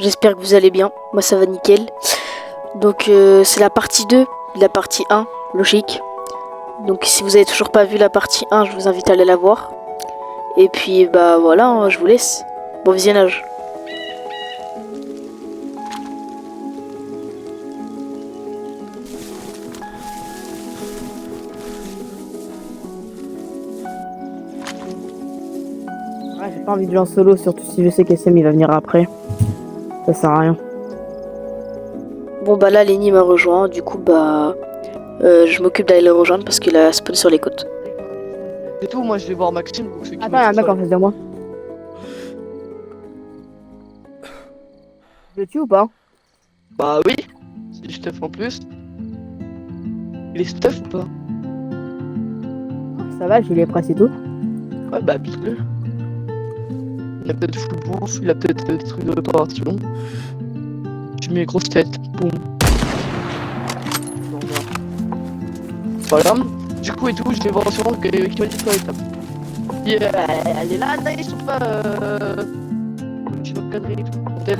j'espère que vous allez bien. Moi ça va nickel. Donc c'est la partie 2, la partie 1, logique. Donc si vous avez toujours pas vu la partie 1, je vous invite à aller la voir. Et puis bah voilà, hein, je vous laisse. Bon visionnage. Ouais, j'ai pas envie de jouer en solo, surtout si je sais qu'SM il va venir après. Ça sert à rien. Bon bah là Lenny m'a rejoint, du coup bah je m'occupe d'aller le rejoindre parce qu'il a spawn sur les côtes. C'est tout, moi je vais voir Maxime, donc c'est qui Attends, il y a un mec en face de moi. Je le tue ou pas? Bah oui, si je te fais en plus. Il est stuff ou pas? Ça va, je l'ai pressé tout. Ouais, bah bute-le. Il a peut-être full bouffe, il a peut-être des trucs de réparation. Tu mets grosse tête, boum. Voilà. Du coup et tout, je vais voir sûrement qui m'a dit quoi l'étape. Elle est là, Naïs ou pas je vais cadrer et tout. Hôtel.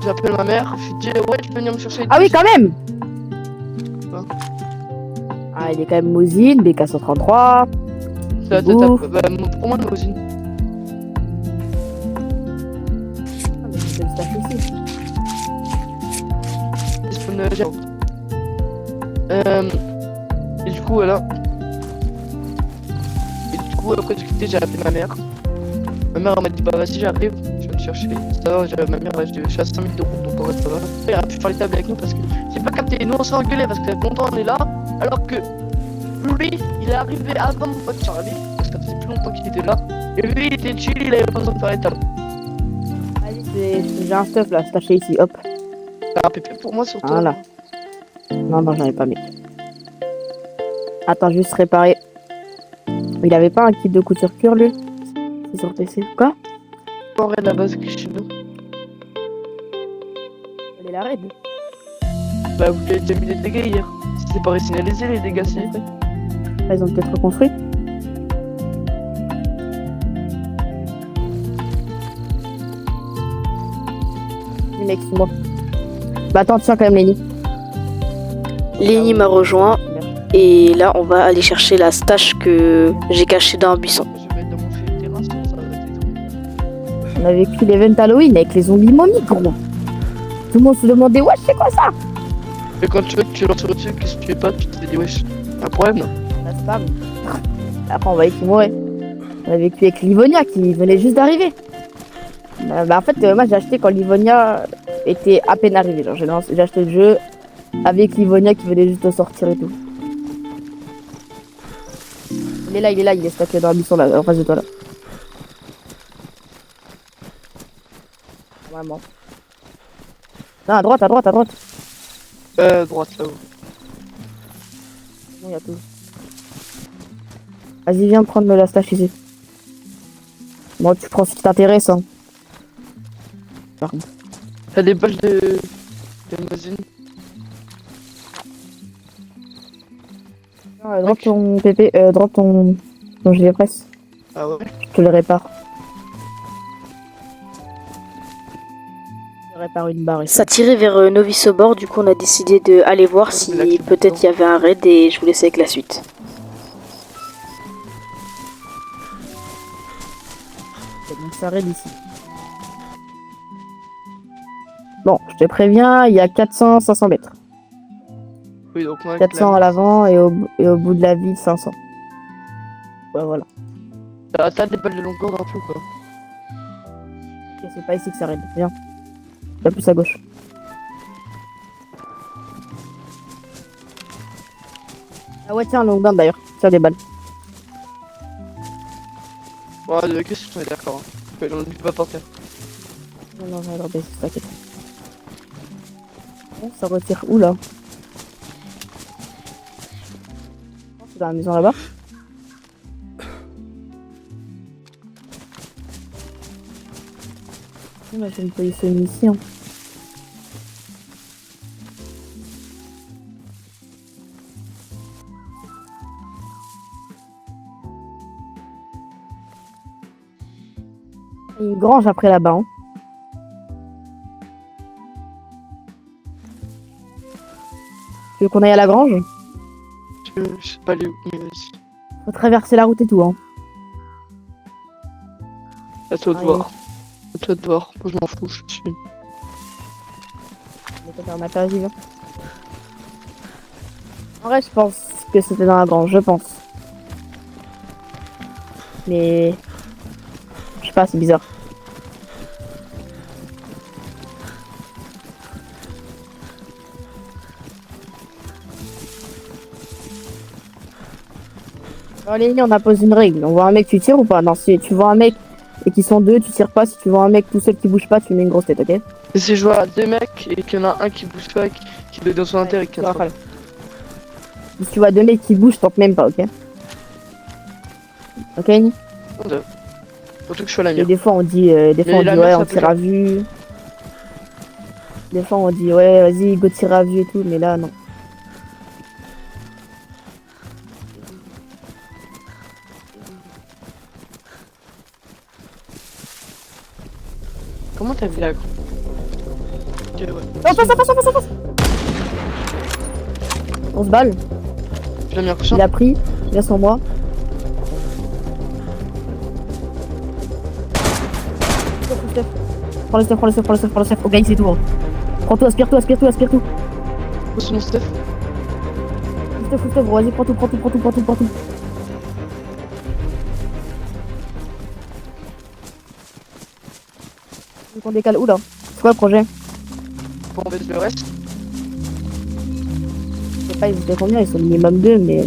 J'appelle ma mère, je lui dis ouais, tu peux venir me chercher. Ah oui, quand même! Quoi? Ah, il est quand même Mosine, BK133. C'est la tête bah, pour moi, de Mosine. Ah, mais je vais le staff ici. Et du coup, voilà. Et du coup, après de quitter, j'ai appelé ma mère. Ma mère elle m'a dit bah vas-y, j'arrive, je vais te chercher. Ça va, ma mère, je suis à 5 minutes de route, donc en vrai ça va. Elle a pu faire les tables avec nous parce que j'ai pas capté. Nous on s'est engueulé parce que ça fait longtemps on est là, alors que lui, il est arrivé avant mon pote Charlie, parce que ça faisait plus longtemps qu'il était là. Et lui, il était chill, il avait pas besoin de faire les tables. Vas-y, j'ai un stuff là, staché ici, hop. T'as un pépé pour moi sur toi. Voilà. Non, j'en ai pas mis. Attends, juste réparer. Il avait pas un kit de couture cure lui? C'est sur PC. Quoi? En vrai, de la base, que chez nous. Elle est la raid. Bah, vous avez déjà mis des dégâts hier. C'est pas signalisé les dégâts, c'est fait. Ah, ils ont peut-être reconstruit. Les mecs, c'est moi. Bah attends, tiens quand même Lenny. Lenny m'a rejoint et là on va aller chercher la stash que j'ai cachée dans un buisson. Je vais être dans mon fil de terrain, sinon ça va être détruit. On a vécu l'event Halloween avec les zombies momies, gros. Tout le monde se demandait, wesh, c'est quoi ça? Et quand tu veux que tu lances le truc, qu'est-ce que tu fais pas, tu te dis wesh, un problème non? La spam. Après, on voyait qu'il mourait. On a vécu avec Livonia qui venait juste d'arriver. En fait, moi j'ai acheté quand Livonia était à peine arrivé. Genre, j'ai acheté le jeu avec Livonia qui venait juste de sortir et tout. Il est là, il est stocké dans le buisson là, en face de toi là. Vraiment. Non, à droite, à droite, à droite. Droite là-haut. Non, il y a tout. Vas-y, viens prendre la stash ici. Bon, tu prends ce qui t'intéresse, hein. Pardon. T'as des balles de Mosine. Drop ton PP, drop ton gilet presse. Ah ouais? Je te le répare. Je répare une barre ici. Ça tirait vers Novice au bord, du coup on a décidé d'aller voir si peut-être il y avait un raid et je vous laisse avec la suite. Donc ça raid ici. Bon, je te préviens, il y a 400-500 mètres. Oui, donc moi, 400 à l'avant et au bout de la ville, 500. Ouais, voilà. T'as des balles de longueur dans tout quoi. Ok, c'est pas ici que ça raid. Viens. La plus à gauche. Ah ouais, tiens, long down d'ailleurs. Tiens, des balles. Ouais, qu'est-ce que tu es d'accord, hein. On ne peut pas partir. Non, j'en ai droppé, t'inquiète. Bon, ça retire où là? C'est dans la maison là-bas. Je vais me positionner ici. Hein. Il y a une grange après là-bas. Hein. Tu veux qu'on aille à la grange? Je sais pas aller où, mais vas-y. Faut traverser la route et tout, hein. À toi de Allez. voir. À toi de voir. Moi, je m'en fous, je suis. On va faire ma vas-y, viens. En vrai, je pense que c'était dans la grange, je pense. Mais... Je sais pas, c'est bizarre. Bon, allez, on impose une règle. On voit un mec, tu tires ou pas? Non, si tu vois un mec et qu'ils sont deux, tu tires pas. Si tu vois un mec tout seul qui bouge pas, tu mets une grosse tête, ok? Et si je vois deux mecs et qu'il y en a un qui bouge pas, qui est dans son intérêt et qui Tu vois, Raphaël. Si tu vois deux mecs qui bougent, tente même pas, ok? Ok? Surtout que je suis à la Et mienne. des fois on dit, la ouais, meuf, on ça tire peut à vue. Des fois on dit, ouais, vas-y, go tire à vue et tout, mais là, non. Comment t'as vu la grange? Ok, ouais. Oh, passe. On se balle, Tu l'as mis en couchant? il a pris, viens sur moi. Prends le stuff. Ok, c'est tout. Hein. Prends tout, aspire tout. Où est mon Steph? Stuff, vas-y, prends tout. Donc on décale où là? C'est quoi le projet? Bon, on baisse le reste. Je sais pas, ils étaient combien? Ils sont minimum 2, mais.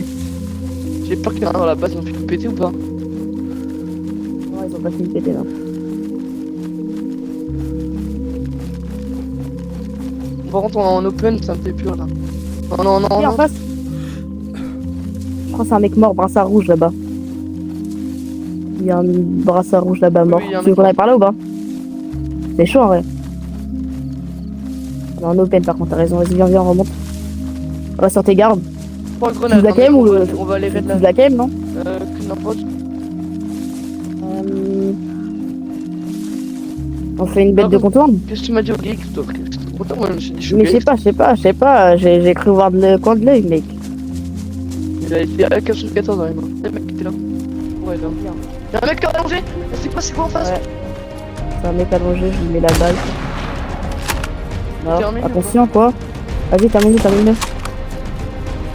J'ai peur qu'il y en a un dans la base, ils ont pu tout péter ou pas? Non, ils ont pas fini de péter là. Par contre, en open, ça me fait peur là. Non. Et en face? Je crois que c'est un mec mort, brassard rouge là-bas. Il y a un brassard rouge là-bas mort. Oui, il y a un Tu veux mec qu'on aille mort. par là ou pas? C'est chaud en vrai. On est en open par contre, t'as raison. Vas-y, viens, on remonte. On va sur tes gardes. Prends le Tu grenade. la hein, KM mec, ou le. on va aller raid Tu là. la KM, non? Que n'importe. On fait une bête de contourne? Qu'est-ce que tu m'as dit au geek, toi? Qu'est-ce que tu content? Moi, je me suis dit, Mais je sais pas. J'ai cru voir le coin de l'œil, mec. Il a été à 14 dans les mains. Il y a un mec qui était là. Ouais, là. Il y a un mec qui a allongé. C'est quoi en face? Ouais. C'est un mec allongé, je lui mets la balle. Non, Terminé, inconscient quoi. Vas-y, termine-le.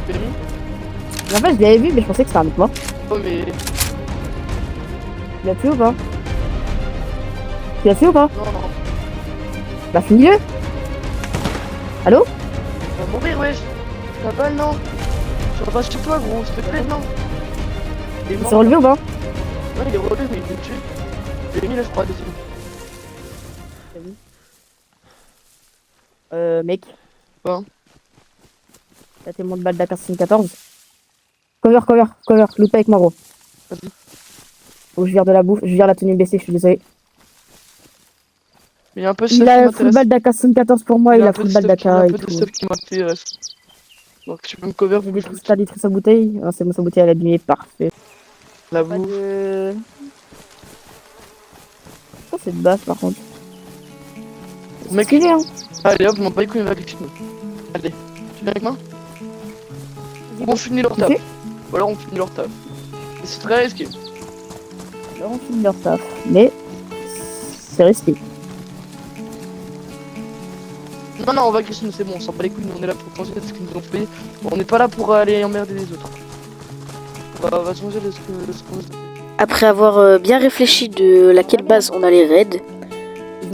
C'est mis. En fait, je l'avais vu, mais je pensais que c'était un mec mort. Oh, mais. Tu l'as tué ou pas? Tu l'as tué ou pas? Non. Bah, finis-le. Allô? On va mourir, wesh. Ta balle, non. Je repasse sur toi, gros. S'il te plaît, non. Il s'est relevé ou pas? Ouais, il est relevé, mais il est tué. Je l'ai mis là, je crois, désolé. Mec. Quoi? T'as tes monts de balles d'AK-74. Cover. Loot pas avec moi, gros. Vas-y. Faut que je vire de la bouffe. Je vire la tenue baissée, je suis désolé. Il y a un peu de Il stuff qui a full m'intéresse. balle d'AK-74 pour moi, il a un peu full de balle stuff d'AK qui- un et peu de tout. stuff qui m'intéresse. Donc tu peux me cover J'ai pour que je détruit, t'as détruit sa bouteille? Ah, c'est bon, sa bouteille elle a abîmé, parfait. la Pas bouffe. de... Oh, c'est de base par contre. Mec, Stylé, hein. allez hop, m'en pas les couilles, on va avec nous. Allez, tu viens avec moi? Ou on finit leur taf. Ok. Ou alors on finit leur taf. Et c'est très risqué. Alors on finit leur taf, mais c'est risqué. Non, on va avec nous, c'est bon, on s'en bat les couilles, nous on est là pour changer de ce qu'ils nous ont fait. On n'est pas là pour aller emmerder les autres. On va changer de ce qu'on Après avoir bien réfléchi de laquelle base on allait raid,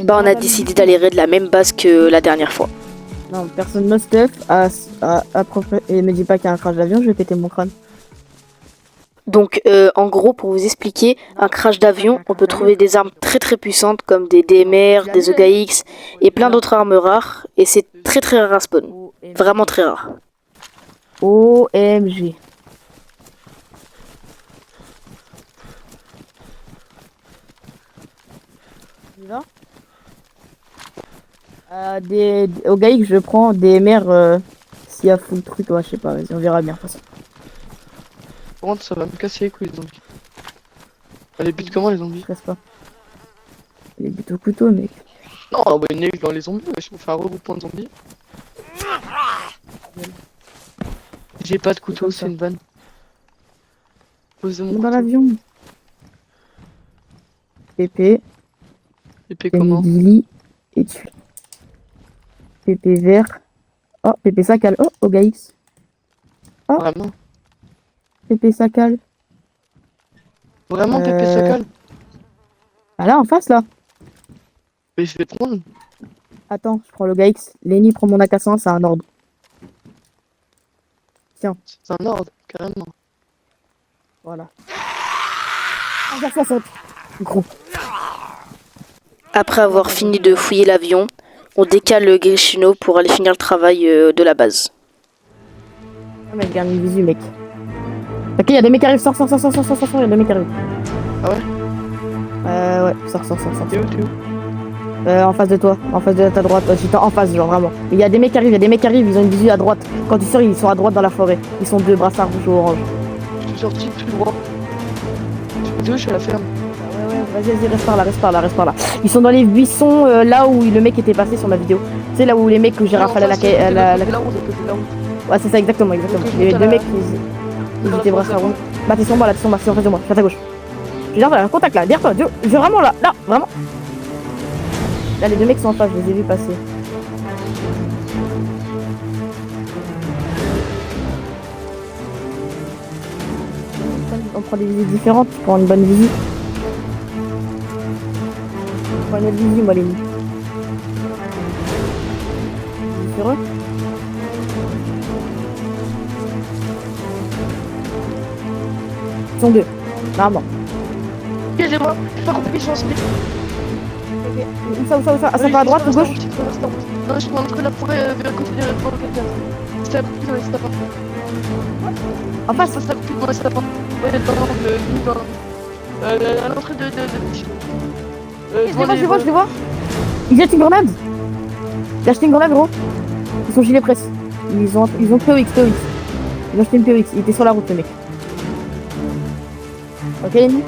bah on a décidé d'aller raid la même base que la dernière fois. Non, personne no stuff et me dis pas qu'il y a un crash d'avion, je vais péter mon crâne. Donc en gros pour vous expliquer, un crash d'avion, on peut trouver des armes très très puissantes comme des DMR, des EGX et plein d'autres armes rares et c'est très très rare à spawn. Vraiment très rare. OMG. On y va? Au GAIC, je prends des MR s'il y a full truc, ouais, je sais pas, vas-y, on verra bien de toute façon. Par contre, ça va me casser les couilles les zombies. Elle bute comment les zombies? Je reste pas. Il est plutôt couteau, mec. Non, on va une neige dans les zombies, wesh, on fait un regroupement de zombies. J'ai pas de couteau, comme c'est ça. une vanne. Posez mon Dans couteau. l'avion. Pépé, Épée comment? Billy et tu. Pépé vert. Oh, Pépé Sacal. Oh, OgaX. Vraiment? Pépé Sacal. Vraiment, Pépé Sacal? Ah là, en face, là. Mais je vais prendre. Attends, je prends l'OgaX. Lenny prend mon AK-100, c'est un ordre. Tiens, C'est un ordre, carrément. voilà. Ah, 60. Gros. Après avoir fini de fouiller l'avion, on décale le Grishino pour aller finir le travail de la base. Ah, mec, regarde une visu, mec. Ok, il y a des mecs qui arrivent. Sors, il y a des mecs qui arrivent. Ah ouais? Ouais, sors. T'es où, t'es où? En face de toi, en face de ta droite. J'étais en face, genre vraiment. Il y a des mecs qui arrivent, ils ont une visu à droite. Quand tu sors, ils sont à droite dans la forêt. Ils sont deux brassards rouges ou orange. Je suis sorti tout droit. Je suis à la ferme. Ouais, vas-y, reste par là. Ils sont dans les buissons là où le mec était passé sur ma vidéo. Tu sais, là où les mecs que j'ai rafalé la la. route. Ouais, c'est ça, exactement. Les deux mecs, ils étaient brassards rouges. Bah, t'es sur moi, c'est en face de moi, je suis à ta gauche. Je viens là, contact là, derrière toi, je vraiment là, vraiment. Là, les deux mecs sont en face, je les ai vus passer. On prend des visites différentes pour une bonne visite. On prend une autre visite, moi, les nuits. Sur eux. Ils sont deux, normalement. Ok, j'ai pas compris, je suis en speed. Où ça? Ah, ça va à droite ou gauche? Non, je suis entre la forêt vers côté de la forêt. C'était à côté de la Stapa. En face? C'est à côté de la Stapa. Ouais, à l'entrée de. Je les vois. Ils jettent une grenade. Il a acheté une grenade, gros. Ils sont gilets presse. Ils ont POX. Ils ont acheté une POX. Il était sur la route, le mec. Ok, Lenny?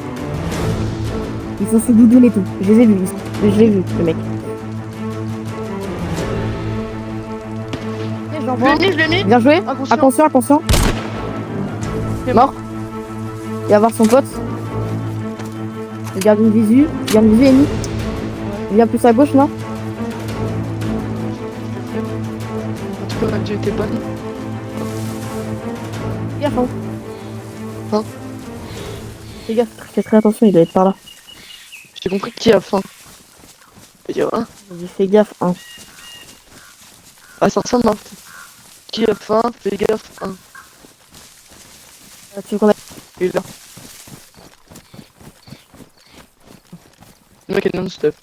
Ils sont sous doudoune et tout. Je les ai vus. Je l'ai vu, le mec. Ok, je l'envoie. Je l'ai mis. Bien joué. Inconscient. Attention. Mort. Il va voir son pote. Je garde une visu. Lenny. Il vient plus à gauche, non? En tout cas, Dieu était bonne. Fais gaffe, hein. Hein? Fais gaffe, fais très attention, il doit être par là. J'ai compris qui a faim. Je veux dire, hein? Vas-y, fais gaffe, hein. Ah, ça ressemble, hein. Qui a faim, fais gaffe, hein. Tu veux qu'on aille? Il est là. Le mec est non-stop.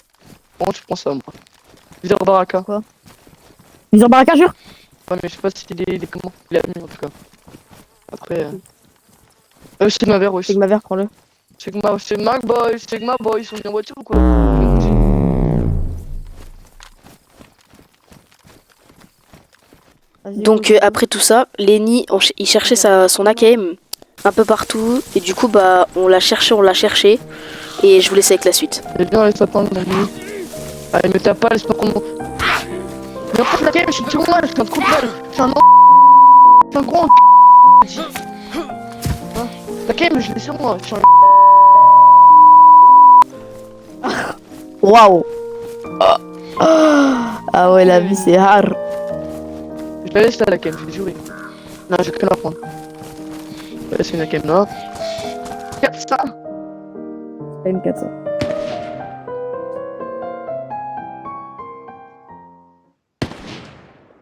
Bon, je prends ça, moi. Viseur Baraka. Quoi? Mise en baraka, jure? Ouais, mais je sais pas si il est comment. Il est mis en tout cas. Après. Sigma vert, wesh. Sigma vert, prends-le. Sigma boy, ils sont venus en voiture ou quoi? Donc après tout ça, Lenny, il cherchait son AKM un peu partout. Et du coup, bah, on l'a cherché. Et je vous laisse avec la suite. Il est bien, laisse-moi prendre mon ami. Ah, il me tape pas, laisse-moi prendre mon. Mais en fait, la game, je suis trop mal, je suis un trou de balle. Je suis un c'est un gros hein? La game, je l'ai sur moi. Je suis un. Waouh! Ah ouais, la vie c'est hard. Je la laisse là, la game, je vais jouer. Non, je vais que la prendre. Je vais laisser une game là. Regarde ça! M400.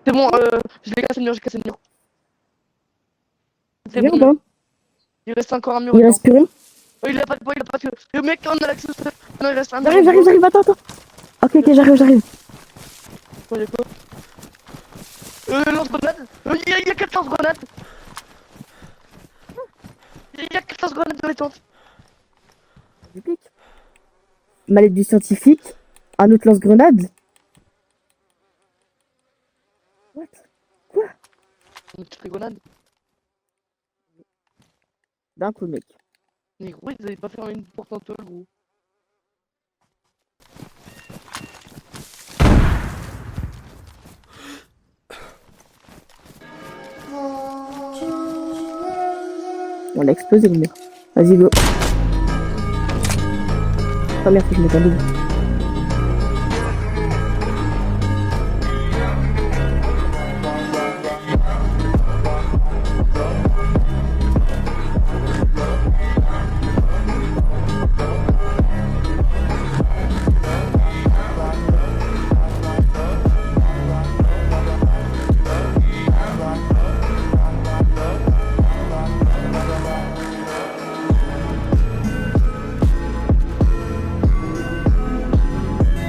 C'est bon, je l'ai cassé le mur, C'est Bien ou bon, pas? il reste encore un mur. Il reste plus rien? Oh, il a pas de poids, il a pas de. Le mec, on a l'accès. Non, il reste un mur. J'arrive, attends. Ok, j'arrive. Quoi, il y a quoi? Lance-grenade. Il y a 14 grenades. Il y a 14 grenades dans les tentes. Mallette du scientifique. Un autre lance-grenade. What? Quoi? Une petite grenade. D'un coup, mec. Mais gros, ils avaient pas fait une porte en tôle, gros. Tu On a explosé le mur. Vas-y, go. Oh merde, faut que je mette un double.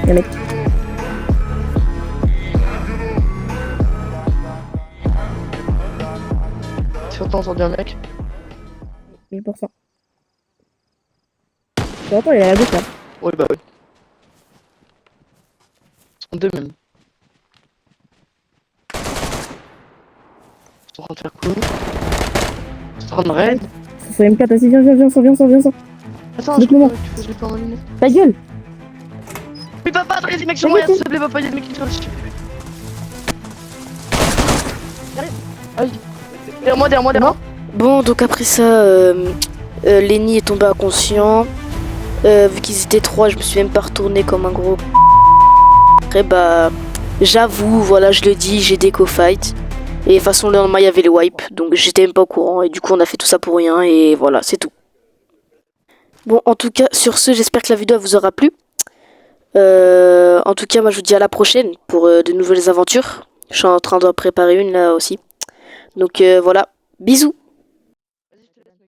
Y'a mec. Si on t'as entendu un mec. 1000%. Tu entends, il est à la gauche là. Oui, bah oui. Ils sont deux même. Ils sont en train de faire coup. Ils sont en train de raid. C'est sur M4, vas-y, viens. Attends, Dites-moi. je l'ai pas en ligne. Ta gueule. Oui, papa, il y a des mecs sur moi, s'il te plaît, papa, il y a des mecs qui sont dessus. Derrière moi. Bon, donc après ça, Lenny est tombé inconscient. Vu qu'ils étaient trois, je me suis même pas retourné comme un gros. Après, bah, j'avoue, voilà, je le dis, j'ai déco fight. Et de toute façon, le lendemain, il y avait les wipes. Donc, j'étais même pas au courant. Et du coup, on a fait tout ça pour rien. Et voilà, c'est tout. Bon, en tout cas, sur ce, j'espère que la vidéo vous aura plu. En tout cas, moi, je vous dis à la prochaine pour de nouvelles aventures. Je suis en train d'en préparer une là aussi. Donc, voilà. Bisous!